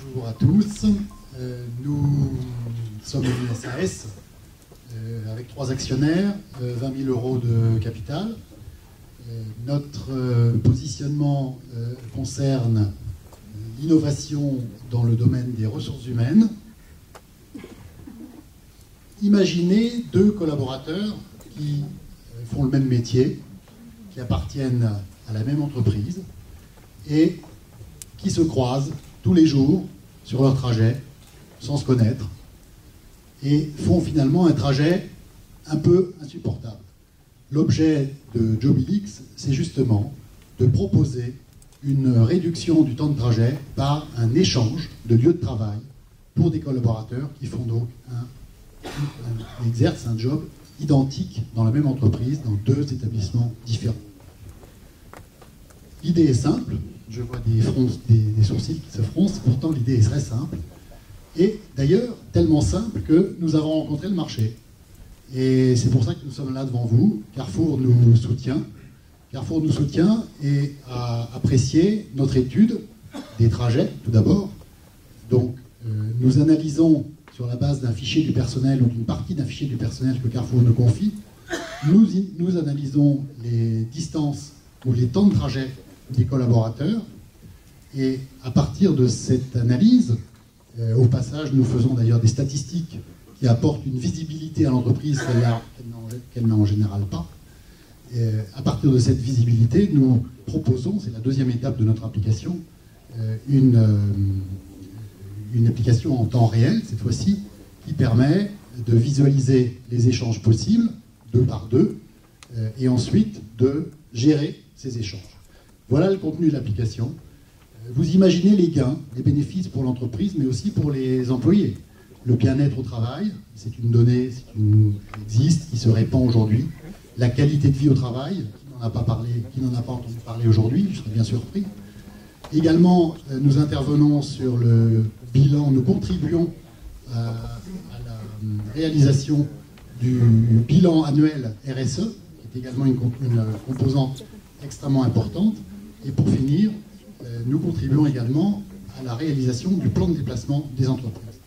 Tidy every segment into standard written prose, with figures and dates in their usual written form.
Bonjour à tous. Nous sommes une SAS avec 3 actionnaires, 20 000 euros de capital. Notre positionnement concerne l'innovation dans le domaine des ressources humaines. Imaginez 2 collaborateurs qui font le même métier, qui appartiennent à la même entreprise et qui se croisent tous les jours sur leur trajet, sans se connaître, et font finalement un trajet un peu insupportable. L'objet de Jobilix, c'est justement de proposer une réduction du temps de trajet par un échange de lieu de travail pour des collaborateurs qui font donc exercent un job identique dans la même entreprise, dans 2 établissements différents. L'idée est simple, je vois des sourcils qui se froncent, pourtant l'idée est très simple, et d'ailleurs tellement simple que nous avons rencontré le marché. Et c'est pour ça que nous sommes là devant vous. Carrefour nous soutient. Carrefour nous soutient et a apprécié notre étude des trajets, tout d'abord. Donc, nous analysons sur la base d'un fichier du personnel ou d'une partie d'un fichier du personnel que Carrefour nous confie. Nous analysons les distances ou les temps de trajet des collaborateurs. Et à partir de cette analyse, au passage, nous faisons d'ailleurs des statistiques qui apportent une visibilité à l'entreprise qu'elle n'a en général pas. À partir de cette visibilité, nous proposons, c'est la 2e étape de notre application, une application en temps réel, cette fois-ci, qui permet de visualiser les échanges possibles, 2 par 2, et ensuite de gérer ces échanges. Voilà le contenu de l'application. Vous imaginez les gains, les bénéfices pour l'entreprise, mais aussi pour les employés. Le bien-être au travail, c'est une donnée qui existe, qui se répand aujourd'hui. La qualité de vie au travail, qui n'en a pas entendu parler aujourd'hui, je serais bien surpris. Également, nous intervenons sur le bilan, nous contribuons à la réalisation du bilan annuel RSE, qui est également une composante extrêmement importante. Et pour finir, nous contribuons également à la réalisation du plan de déplacement des entreprises.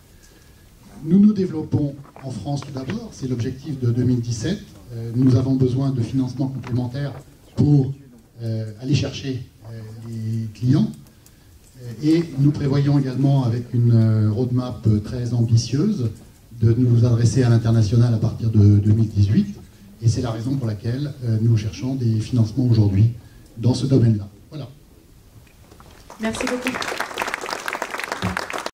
Nous nous développons en France tout d'abord, c'est l'objectif de 2017. Nous avons besoin de financements complémentaires pour aller chercher les clients. Et nous prévoyons également, avec une roadmap très ambitieuse, de nous adresser à l'international à partir de 2018. Et c'est la raison pour laquelle nous cherchons des financements aujourd'hui dans ce domaine-là. Voilà. Merci beaucoup.